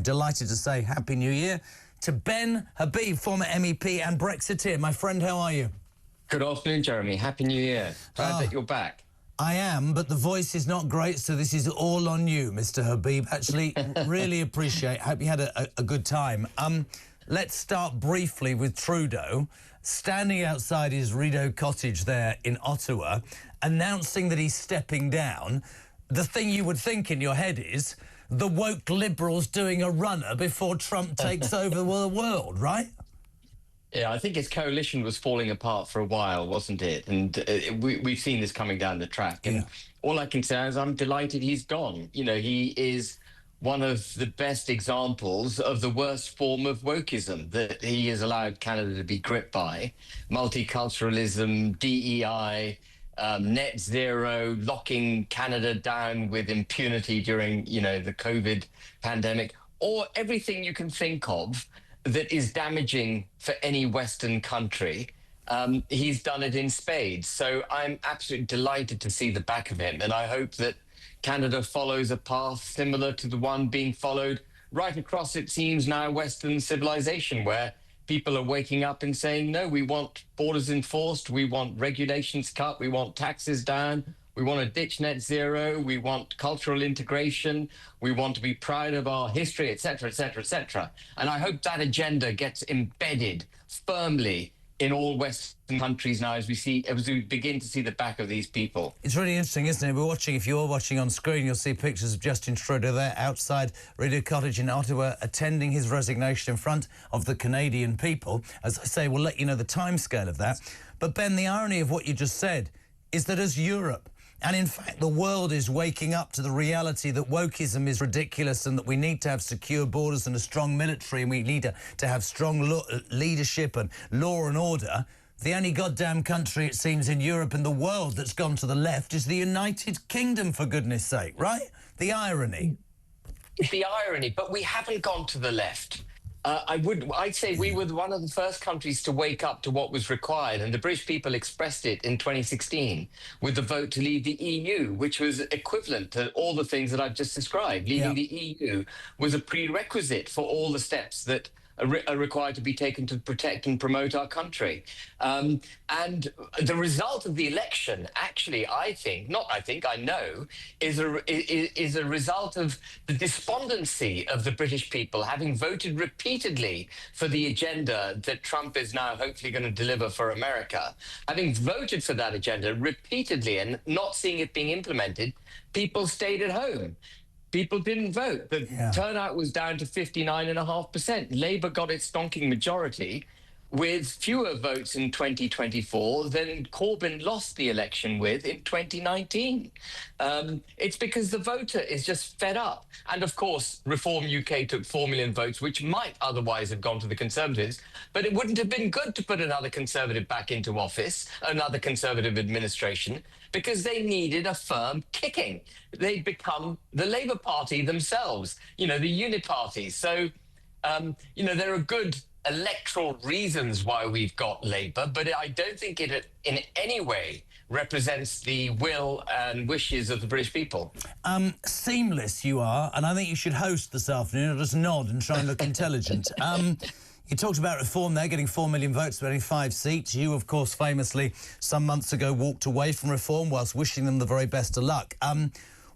delighted to say Happy New Year to Ben Habib, former MEP and Brexiteer. My friend, how are you? Good afternoon, Jeremy. Happy New Year. Glad that you're back. I am, but the voice is not great, so this is all on you, Mr. Habib. Actually, really appreciate. Hope you had a good time. Let's start briefly with Trudeau standing outside his Rideau cottage there in Ottawa, announcing that he's stepping down. The thing you would think in your head is the woke liberals doing a runner before Trump takes over the world, right? Yeah, I think his coalition was falling apart for a while, wasn't it? And we've seen this coming down the track. And all I can say is I'm delighted he's gone. You know, he is one of the best examples of the worst form of wokeism that he has allowed Canada to be gripped by. Multiculturalism, DEI, net zero, locking Canada down with impunity during, you know, the COVID pandemic, or everything you can think of that is damaging for any Western country. He's done it in spades. So I'm absolutely delighted to see the back of him. And I hope that Canada follows a path similar to the one being followed right across, it seems now, Western civilization, where people are waking up and saying, no, we want borders enforced, we want regulations cut, we want taxes down, we want to ditch net zero, we want cultural integration, we want to be proud of our history, etc., etc., etc. And I hope that agenda gets embedded firmly in all Western countries now as we begin to see the back of these people. It's really interesting, isn't it? If you're watching on screen, you'll see pictures of Justin Trudeau there outside Rideau Cottage in Ottawa, attending his resignation in front of the Canadian people. As I say, we'll let you know the timescale of that. But Ben, the irony of what you just said is that as Europe, and in fact the world, is waking up to the reality that wokeism is ridiculous and that we need to have secure borders and a strong military, and we need to have strong leadership and law and order, the only goddamn country, it seems, in Europe and the world that's gone to the left is the United Kingdom, for goodness sake, right? The irony. The irony, but we haven't gone to the left. I'd say we were one of the first countries to wake up to what was required, and the British people expressed it in 2016 with the vote to leave the EU, which was equivalent to all the things that I've just described. Leaving the EU was a prerequisite for all the steps that are required to be taken to protect and promote our country. And the result of the election, actually, I know, is a result of the despondency of the British people, having voted repeatedly for the agenda that Trump is now hopefully going to deliver for America. Having voted for that agenda repeatedly and not seeing it being implemented, people stayed at home. People didn't vote. The turnout was down to 59.5%. Labour got its stonking majority with fewer votes in 2024 than Corbyn lost the election with in 2019. It's because the voter is just fed up. And of course, Reform UK took 4 million votes, which might otherwise have gone to the Conservatives, but it wouldn't have been good to put another Conservative back into office, another Conservative administration, because they needed a firm kicking. They'd become the Labour Party themselves, you know, the uniparty. So, you know, there are good electoral reasons why we've got Labour, but I don't think it in any way represents the will and wishes of the British people. Seamless you are, and I think you should host this afternoon. I'll just nod and try and look intelligent. You talked about Reform there, getting 4 million votes, getting 5 seats. You, of course, famously, some months ago, walked away from Reform whilst wishing them the very best of luck.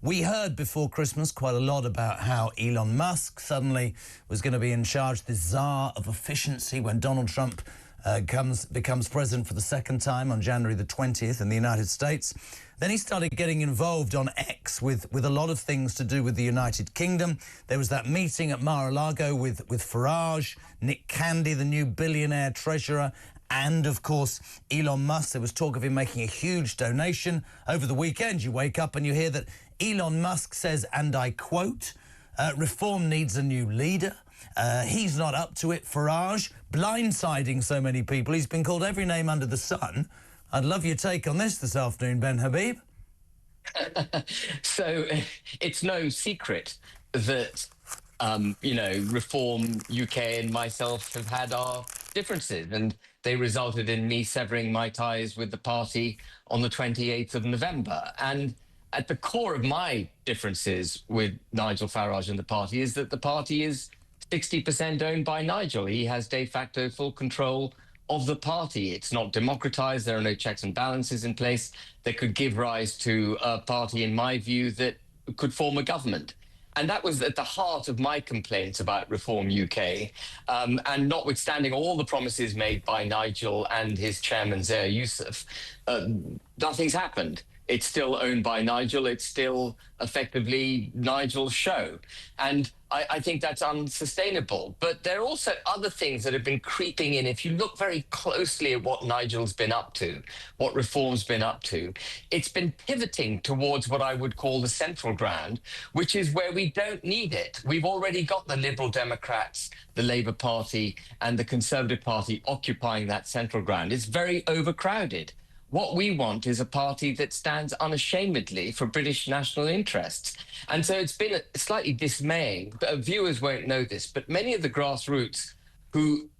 We heard before Christmas quite a lot about how Elon Musk suddenly was going to be in charge, the czar of efficiency, when Donald Trump becomes president for the second time on January the 20th in the United States. Then he started getting involved on X with a lot of things to do with the United Kingdom. There was that meeting at Mar-a-Lago with Farage, Nick Candy, the new billionaire treasurer, and, of course, Elon Musk. There was talk of him making a huge donation. Over the weekend, you wake up and you hear that Elon Musk says, and I quote, Reform needs a new leader. He's not up to it. Farage, blindsiding so many people. He's been called every name under the sun. I'd love your take on this afternoon, Ben Habib. So it's no secret that, you know, Reform UK and myself have had our differences, and they resulted in me severing my ties with the party on the 28th of November. And at the core of my differences with Nigel Farage and the party is that the party is 60% owned by Nigel. He has de facto full control of the party. It's not democratized. There are no checks and balances in place that could give rise to a party, in my view, that could form a government. And that was at the heart of my complaints about Reform UK. And notwithstanding all the promises made by Nigel and his chairman, Zair Youssef, nothing's happened. It's still owned by Nigel. It's still effectively Nigel's show. And I think that's unsustainable. But there are also other things that have been creeping in. If you look very closely at what Nigel's been up to, what Reform's been up to, it's been pivoting towards what I would call the central ground, which is where we don't need it. We've already got the Liberal Democrats, the Labour Party, and the Conservative Party occupying that central ground. It's very overcrowded. What we want is a party that stands unashamedly for British national interests. And so it's been slightly dismaying. Viewers won't know this, but many of the grassroots who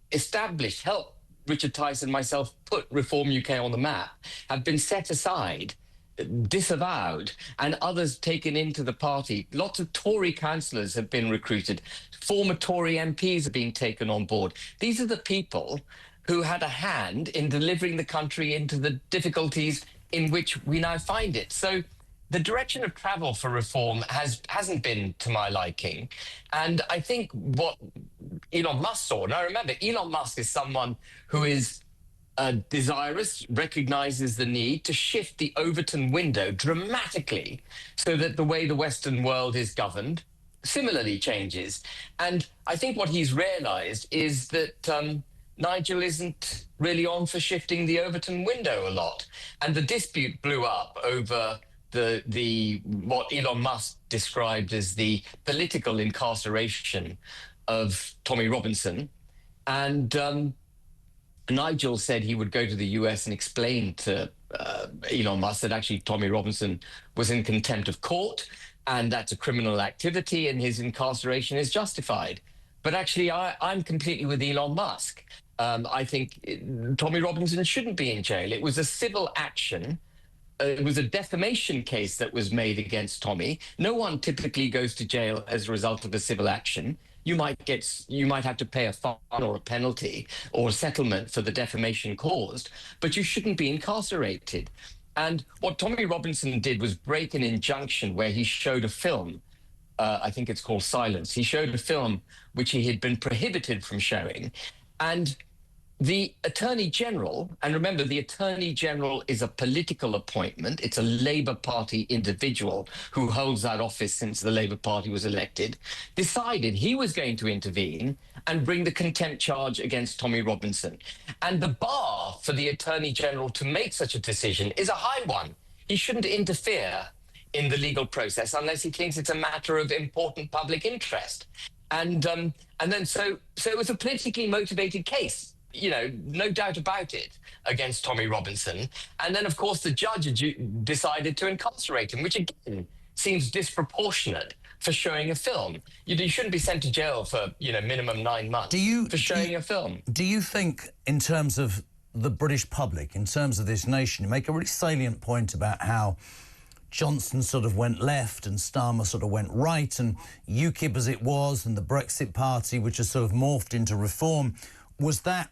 helped Richard Tice and myself put Reform UK on the map have been set aside, disavowed, and others taken into the party. Lots of Tory councillors have been recruited. Former Tory MPs are being taken on board. These are the people who had a hand in delivering the country into the difficulties in which we now find it. So the direction of travel for Reform hasn't been to my liking. And I think what Elon Musk saw, now remember, Elon Musk is someone who is desirous, recognises the need to shift the Overton window dramatically so that the way the Western world is governed similarly changes. And I think what he's realised is that Nigel isn't really on for shifting the Overton window a lot. And the dispute blew up over the what Elon Musk described as the political incarceration of Tommy Robinson. And Nigel said he would go to the US and explain to Elon Musk that actually Tommy Robinson was in contempt of court, and that's a criminal activity and his incarceration is justified. But actually, I'm completely with Elon Musk. I think Tommy Robinson shouldn't be in jail. It was a civil action. It was a defamation case that was made against Tommy. No one typically goes to jail as a result of a civil action. You might have to pay a fine or a penalty or a settlement for the defamation caused, but you shouldn't be incarcerated. And what Tommy Robinson did was break an injunction where he showed a film. I think it's called Silence. He showed a film which he had been prohibited from showing. And the Attorney General, and remember, the Attorney General is a political appointment. It's a Labour Party individual who holds that office since the Labour Party was elected, decided he was going to intervene and bring the contempt charge against Tommy Robinson. And the bar for the Attorney General to make such a decision is a high one. He shouldn't interfere in the legal process unless he thinks it's a matter of important public interest. And then so it was a politically motivated case, you know, no doubt about it, against Tommy Robinson. And then, of course, the judge decided to incarcerate him, which again seems disproportionate for showing a film. You shouldn't be sent to jail for, minimum 9 months for showing a film. Do you think, in terms of the British public, in terms of this nation, you make a really salient point about how Johnson sort of went left and Starmer sort of went right, and UKIP as it was, and the Brexit Party, which has sort of morphed into Reform, was that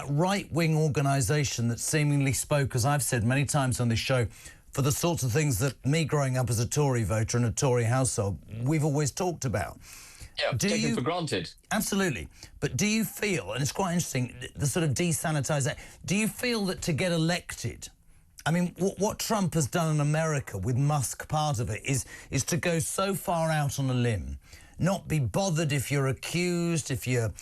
right-wing organisation that seemingly spoke, as I've said many times on this show, for the sorts of things that me growing up as a Tory voter in a Tory household, we've always talked about. Yeah, taken for granted. Absolutely. But do you feel, and it's quite interesting, the sort of desanitization, do you feel that to get elected, I mean, what Trump has done in America with Musk, part of it, is to go so far out on a limb, not be bothered if you're accused, if your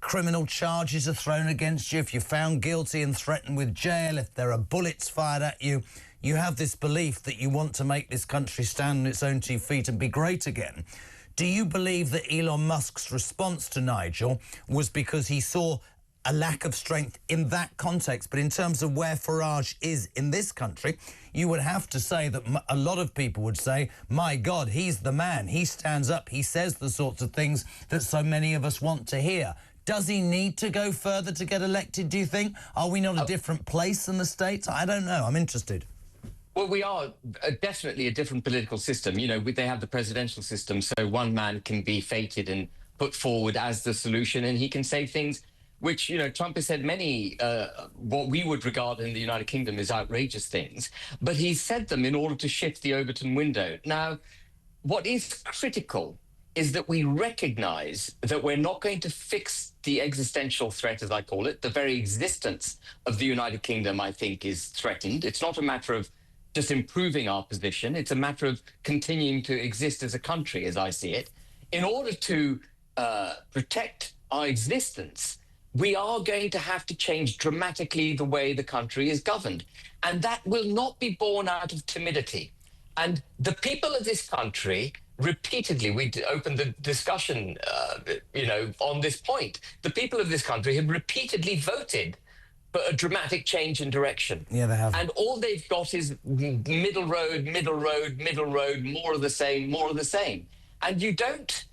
criminal charges are thrown against you, if you're found guilty and threatened with jail, if there are bullets fired at you. You have this belief that you want to make this country stand on its own 2 feet and be great again. Do you believe that Elon Musk's response to Nigel was because he saw a lack of strength in that context? But in terms of where Farage is in this country, you would have to say that a lot of people would say, my God, he's the man. He stands up. He says the sorts of things that so many of us want to hear. Does he need to go further to get elected, do you think? Are we not a different place in the States? I don't know. I'm interested. Well, we are definitely a different political system. They have the presidential system, so one man can be fated in put forward as the solution, and he can say things which, you know, Trump has said many, what we would regard in the United Kingdom as outrageous things, but he said them in order to shift the Overton window. Now, what is critical is that we recognize that we're not going to fix the existential threat, as I call it. The very existence of the United Kingdom, I think, is threatened. It's not a matter of just improving our position. It's a matter of continuing to exist as a country, as I see it. In order to protect our existence, we are going to have to change dramatically the way the country is governed. And that will not be born out of timidity. And the people of this country repeatedly, we opened the discussion, on this point. The people of this country have repeatedly voted for a dramatic change in direction. Yeah, they have. And all they've got is middle road, more of the same, more of the same. And you don't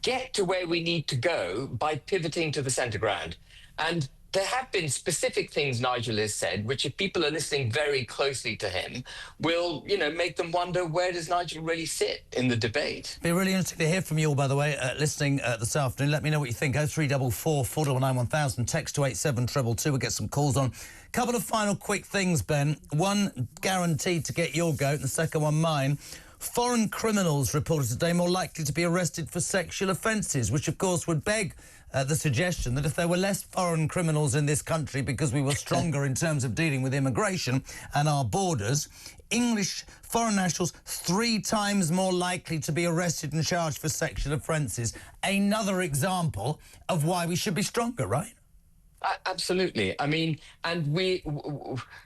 get to where we need to go by pivoting to the centre ground. And there have been specific things Nigel has said, which if people are listening very closely to him, will, make them wonder, where does Nigel really sit in the debate? Be really interesting to hear from you all, by the way, listening this afternoon. Let me know what you think. 0344 499 1000, text to 87222. We'll get some calls on. Couple of final quick things, Ben. One guaranteed to get your goat, and the second one mine. Foreign criminals reported today more likely to be arrested for sexual offences, which, of course, would beg the suggestion that if there were less foreign criminals in this country because we were stronger in terms of dealing with immigration and our borders, English foreign nationals 3 times more likely to be arrested and charged for sexual offences. Another example of why we should be stronger, right? Absolutely. I mean, and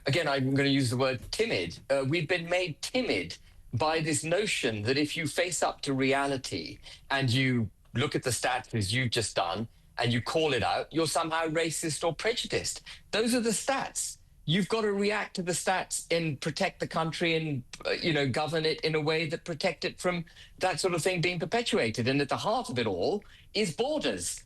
again, I'm going to use the word timid. We've been made timid by this notion that if you face up to reality and you look at the stats as you've just done and you call it out, you're somehow racist or prejudiced. Those are the stats. You've got to react to the stats and protect the country and, govern it in a way that protect it from that sort of thing being perpetuated. And at the heart of it all is borders.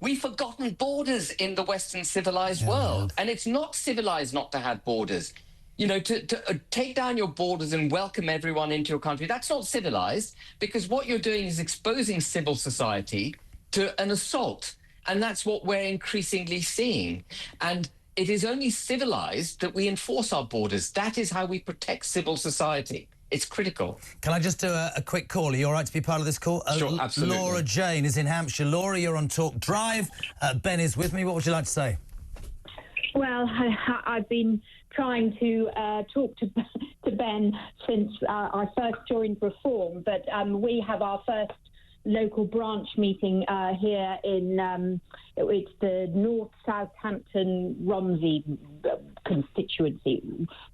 We've forgotten borders in the Western civilized world. And it's not civilized not to have borders. To take down your borders and welcome everyone into your country, that's not civilized, because what you're doing is exposing civil society to an assault. And that's what we're increasingly seeing. And it is only civilized that we enforce our borders. That is how we protect civil society. It's critical. Can I just do a quick call? Are you all right to be part of this call? Sure, absolutely. Laura Jane is in Hampshire. Laura, you're on Talk Drive. Ben is with me. What would you like to say? Well, I've been trying to talk to Ben since I first joined Reform, but we have our first local branch meeting here in it's the North Southampton Romsey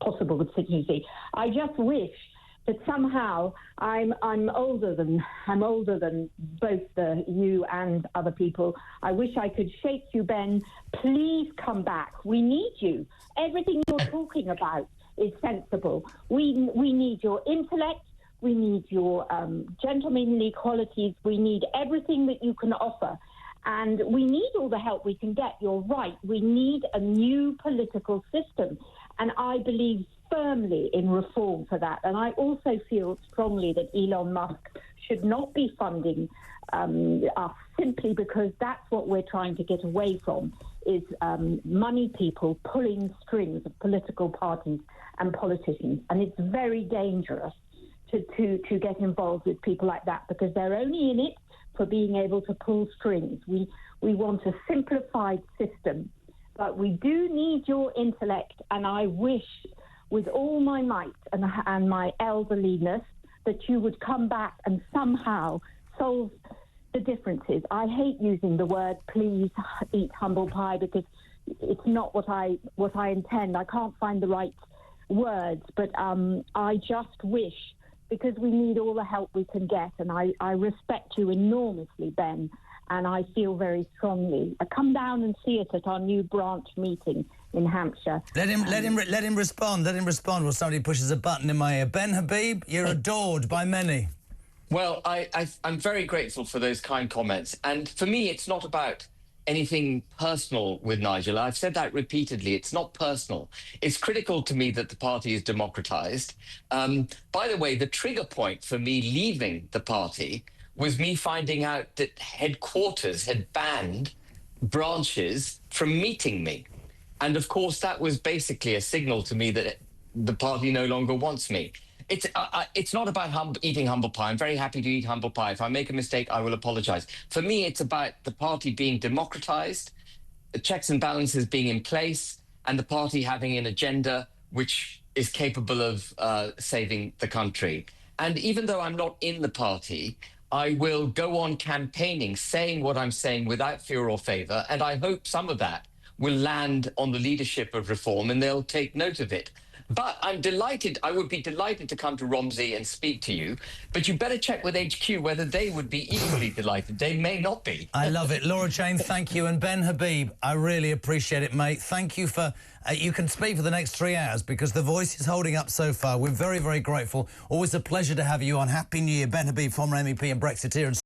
possible constituency. I just wish that somehow I'm older than both you and other people. I wish I could shake you, Ben. Please come back. We need you. Everything you're talking about is sensible. We need your intellect. We need your gentlemanly qualities. We need everything that you can offer. And we need all the help we can get. You're right. We need a new political system. And I believe firmly in reform for that. And I also feel strongly that Elon Musk should not be funding us, simply because that's what we're trying to get away from, is money people pulling strings of political parties and politicians. And it's very dangerous to get involved with people like that, because they're only in it for being able to pull strings. We want a simplified system, but we do need your intellect, and I wish with all my might and my elderliness that you would come back and somehow solve the differences. I hate using the word please eat humble pie, because it's not what I intend. I can't find the right words, but I just wish, because we need all the help we can get, and I respect you enormously, Ben, and I feel very strongly. Come down and see us at our new branch meeting in Hampshire. Let him respond. Let him respond while somebody pushes a button in my ear. Ben Habib, you're adored by many. Well, I'm very grateful for those kind comments. And for me, it's not about anything personal with Nigel. I've said that repeatedly. It's not personal. It's critical to me that the party is democratized. By the way, the trigger point for me leaving the party was me finding out that headquarters had banned branches from meeting me. And of course, that was basically a signal to me that the party no longer wants me. It's not about eating humble pie. I'm very happy to eat humble pie. If I make a mistake, I will apologize. For me, it's about the party being democratized, the checks and balances being in place, and the party having an agenda which is capable of saving the country. And even though I'm not in the party, I will go on campaigning, saying what I'm saying without fear or favor. And I hope some of that will land on the leadership of Reform and they'll take note of it. But I'm delighted, I would be delighted to come to Romsey and speak to you, but you better check with HQ whether they would be equally delighted. They may not be. I love it. Laura Jane, thank you. And Ben Habib, I really appreciate it, mate. Thank you for... you can speak for the next 3 hours because the voice is holding up so far. We're very, very grateful. Always a pleasure to have you on. Happy New Year. Ben Habib, former MEP and Brexiteer. And